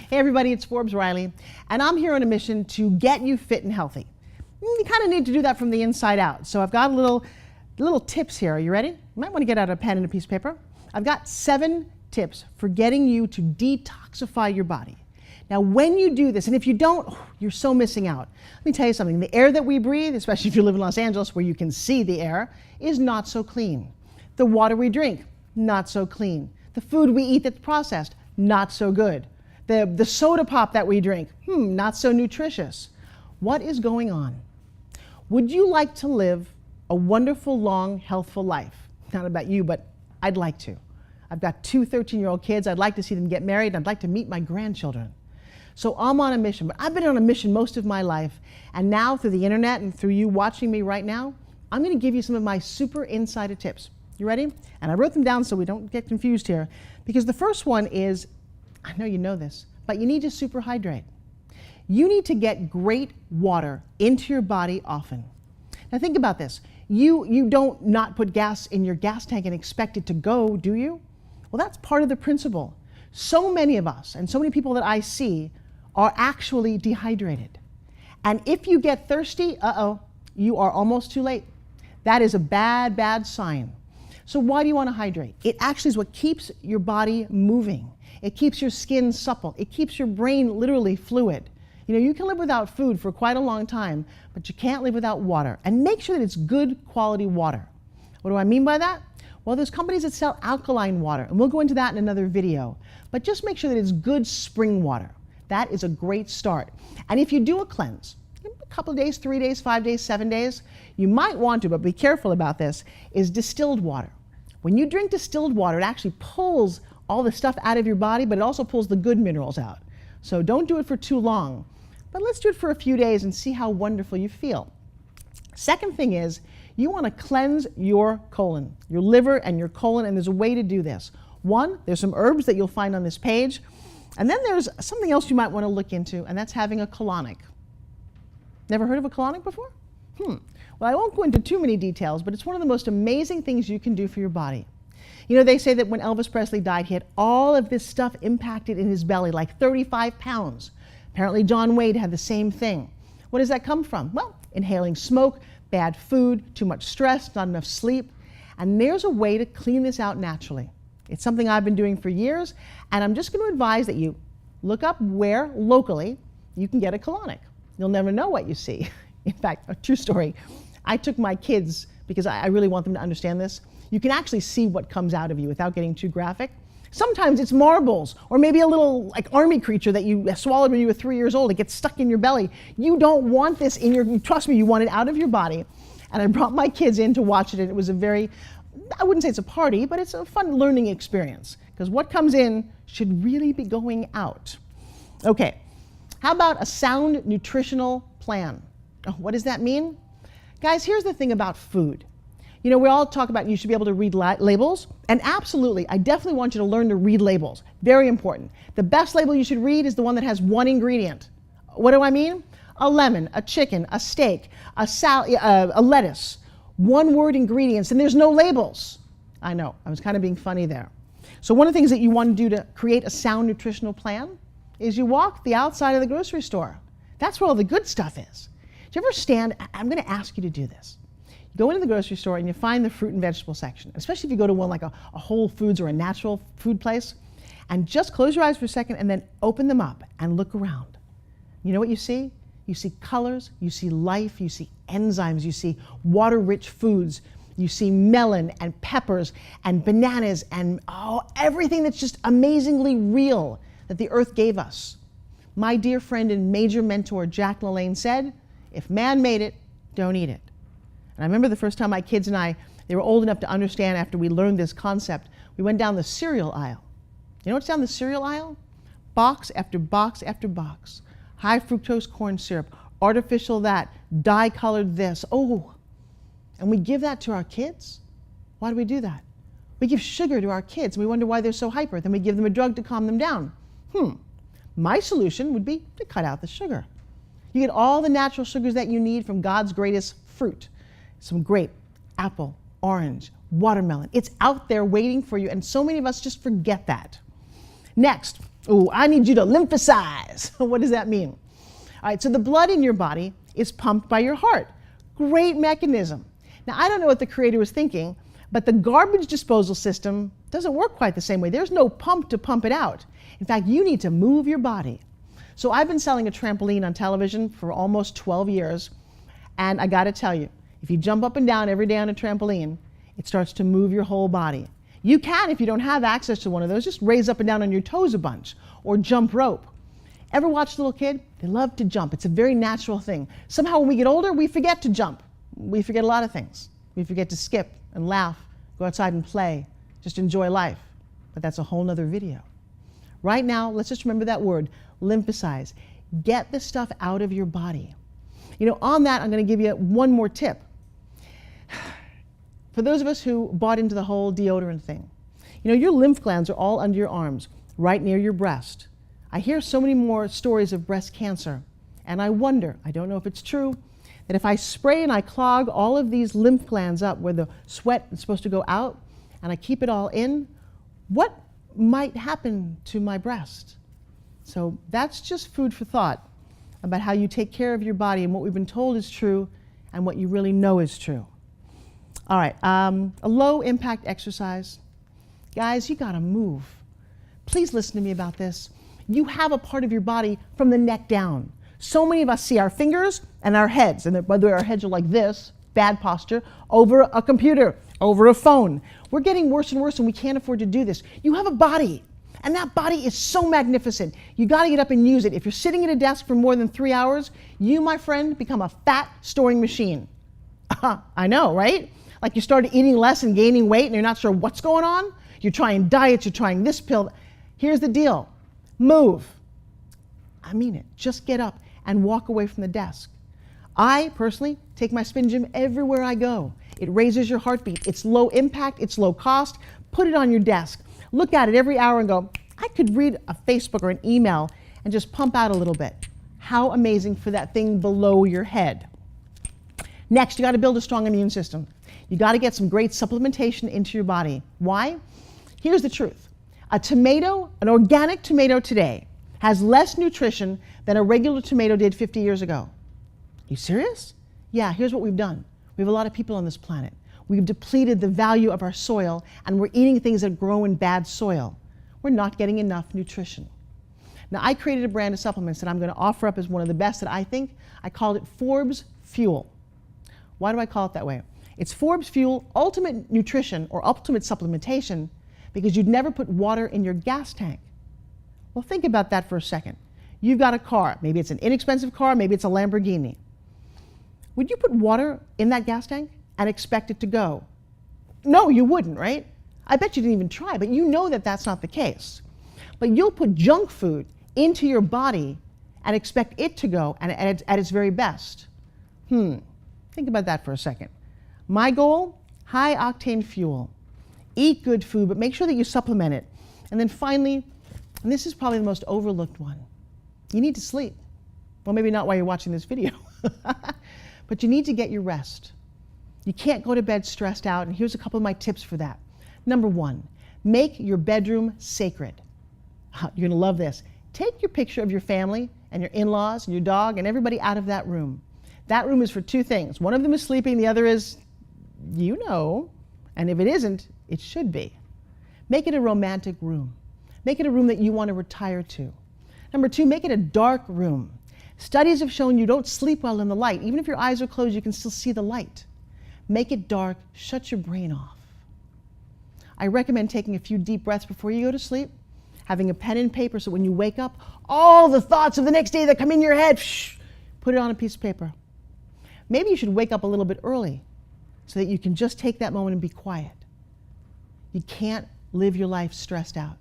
Hey everybody, it's Forbes Riley, and I'm here on a mission to get you fit and healthy. You kind of need to do that from the inside out. So I've got little tips here. Are you ready? You might want to get out a pen and a piece of paper. I've got 7 tips for getting you to detoxify your body. Now, when you do this, and if you don't, you're so missing out. Let me tell you something. The air that we breathe, especially if you live in Los Angeles where you can see the air, is not so clean. The water we drink, not so clean. The food we eat that's processed, not so good. The soda pop that we drink, not so nutritious. What is going on? Would you like to live a wonderful, long, healthful life? Not about you, but I'd like to. I've got 2 13-year-old kids. I'd like to see them get married. And I'd like to meet my grandchildren. So I'm on a mission, but I've been on a mission most of my life. And now through the internet and through you watching me right now, I'm going to give you some of my super insider tips. You ready? And I wrote them down so we don't get confused here. Because the first one is, I know you know this, but you need to super hydrate. You need to get great water into your body often. Now think about this. You don't not put gas in your gas tank and expect it to go, do you? Well, that's part of the principle. So many of us and so many people that I see are actually dehydrated. And if you get thirsty, you are almost too late. That is a bad, bad sign. So why do you want to hydrate? It actually is what keeps your body moving. It keeps your skin supple. It keeps your brain literally fluid. You know, you can live without food for quite a long time, but you can't live without water. And make sure that it's good quality water. What do I mean by that? Well, there's companies that sell alkaline water, and we'll go into that in another video. But just make sure that it's good spring water. That is a great start. And if you do a cleanse, a couple of days, 3 days, 5 days, 7 days, you might want to, but be careful about this, is distilled water. When you drink distilled water, it actually pulls all the stuff out of your body, but it also pulls the good minerals out. So don't do it for too long, but let's do it for a few days and see how wonderful you feel. Second thing is, you want to cleanse your colon, your liver and your colon, and there's a way to do this. One, there's some herbs that you'll find on this page, and then there's something else you might want to look into, and that's having a colonic. Never heard of a colonic before? Well, I won't go into too many details, but it's one of the most amazing things you can do for your body. You know, they say that when Elvis Presley died, he had all of this stuff impacted in his belly, like 35 pounds. Apparently John Wade had the same thing. What does that come from? Well, inhaling smoke, bad food, too much stress, not enough sleep. And there's a way to clean this out naturally. It's something I've been doing for years, and I'm just going to advise that you look up where, locally, you can get a colonic. You'll never know what you see. In fact, a true story. I took my kids, because I really want them to understand this. You can actually see what comes out of you without getting too graphic. Sometimes it's marbles, or maybe a little like army creature that you swallowed when you were 3 years old. It gets stuck in your belly. You don't want this in your, trust me, you want it out of your body. And I brought my kids in to watch it, and it was a very, I wouldn't say it's a party, but it's a fun learning experience. Because what comes in should really be going out. Okay, how about a sound nutritional plan? Oh, what does that mean? Guys, here's the thing about food. You know, we all talk about you should be able to read labels, and absolutely, I definitely want you to learn to read labels. Very important. The best label you should read is the one that has 1 ingredient. What do I mean? A lemon, a chicken, a steak, a lettuce. 1-word ingredients, and there's no labels. I know, I was kind of being funny there. So one of the things that you want to do to create a sound nutritional plan is you walk the outside of the grocery store. That's where all the good stuff is. Do you ever stand, I'm going to ask you to do this. You go into the grocery store and you find the fruit and vegetable section, especially if you go to one like a Whole Foods or a natural food place, and just close your eyes for a second and then open them up and look around. You know what you see? You see colors, you see life, you see enzymes, you see water-rich foods, you see melon and peppers and bananas and everything that's just amazingly real that the earth gave us. My dear friend and major mentor Jack LaLanne said, if man made it, don't eat it. And I remember the first time my kids and I, they were old enough to understand after we learned this concept, we went down the cereal aisle. You know what's down the cereal aisle? Box after box after box. High fructose corn syrup, artificial that, dye-colored this. And we give that to our kids? Why do we do that? We give sugar to our kids and we wonder why they're so hyper. Then we give them a drug to calm them down. My solution would be to cut out the sugar. You get all the natural sugars that you need from God's greatest fruit. Some grape, apple, orange, watermelon. It's out there waiting for you, and so many of us just forget that. Next, Ooh, I need you to lymphosize. What does that mean? All right, so the blood in your body is pumped by your heart. Great mechanism. Now, I don't know what the creator was thinking, but the garbage disposal system doesn't work quite the same way. There's no pump to pump it out. In fact, you need to move your body. So I've been selling a trampoline on television for almost 12 years, and I gotta tell you, if you jump up and down every day on a trampoline, it starts to move your whole body. You can, if you don't have access to one of those, just raise up and down on your toes a bunch, or jump rope. Ever watch a little kid? They love to jump. It's a very natural thing. Somehow when we get older, we forget to jump. We forget a lot of things. We forget to skip and laugh, go outside and play, just enjoy life. But that's a whole nother video. Right now, let's just remember that word, lymphosize. Get the stuff out of your body. You know, on that, I'm going to give you one more tip. For those of us who bought into the whole deodorant thing, you know, your lymph glands are all under your arms, right near your breast. I hear so many more stories of breast cancer, and I wonder, I don't know if it's true, that if I spray and I clog all of these lymph glands up where the sweat is supposed to go out, and I keep it all in, what might happen to my breast? So that's just food for thought about how you take care of your body and what we've been told is true and what you really know is true. All right, a low impact exercise. Guys, you gotta move. Please listen to me about this. You have a part of your body from the neck down. So many of us see our fingers and our heads, and by the way, our heads are like this, bad posture, over a computer, over a phone. We're getting worse and worse and we can't afford to do this. You have a body, and that body is so magnificent. You gotta get up and use it. If you're sitting at a desk for more than 3 hours, you, my friend, become a fat storing machine. I know, right? Like you started eating less and gaining weight and you're not sure what's going on. You're trying diets, you're trying this pill. Here's the deal, move. I mean it, just get up and walk away from the desk. I personally take my spin gym everywhere I go. It raises your heartbeat. It's low impact, it's low cost. Put it on your desk. Look at it every hour and go, I could read a Facebook or an email and just pump out a little bit. How amazing for that thing below your head. Next, you gotta build a strong immune system. You gotta get some great supplementation into your body. Why? Here's the truth. A tomato, an organic tomato today, has less nutrition than a regular tomato did 50 years ago. You serious? Yeah, here's what we've done. We have a lot of people on this planet. We've depleted the value of our soil and we're eating things that grow in bad soil. We're not getting enough nutrition. Now, I created a brand of supplements that I'm going to offer up as one of the best that I think. I called it Forbes Fuel. Why do I call it that way? It's Forbes Fuel Ultimate Nutrition or Ultimate Supplementation because you'd never put water in your gas tank. Well, think about that for a second. You've got a car. Maybe it's an inexpensive car, maybe it's a Lamborghini. Would you put water in that gas tank and expect it to go? No, you wouldn't, right? I bet you didn't even try, but you know that that's not the case. But you'll put junk food into your body and expect it to go and at its very best. Think about that for a second. My goal, high octane fuel. Eat good food, but make sure that you supplement it. And then finally, and this is probably the most overlooked one, you need to sleep. Well, maybe not while you're watching this video, but you need to get your rest. You can't go to bed stressed out, and here's a couple of my tips for that. Number one, make your bedroom sacred. You're gonna love this. Take your picture of your family and your in-laws and your dog and everybody out of that room. That room is for two things. One of them is sleeping, the other is, you know, and if it isn't, it should be. Make it a romantic room. Make it a room that you want to retire to. Number two, make it a dark room. Studies have shown you don't sleep well in the light. Even if your eyes are closed, you can still see the light. Make it dark, shut your brain off. I recommend taking a few deep breaths before you go to sleep, having a pen and paper so when you wake up, all the thoughts of the next day that come in your head, put it on a piece of paper. Maybe you should wake up a little bit early so that you can just take that moment and be quiet. You can't live your life stressed out.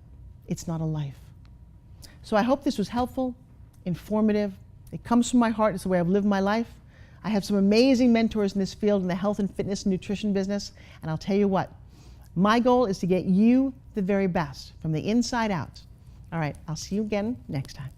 It's not a life. So I hope this was helpful, informative. It comes from my heart. It's the way I've lived my life. I have some amazing mentors in this field in the health and fitness and nutrition business. And I'll tell you what, my goal is to get you the very best from the inside out. All right, I'll see you again next time.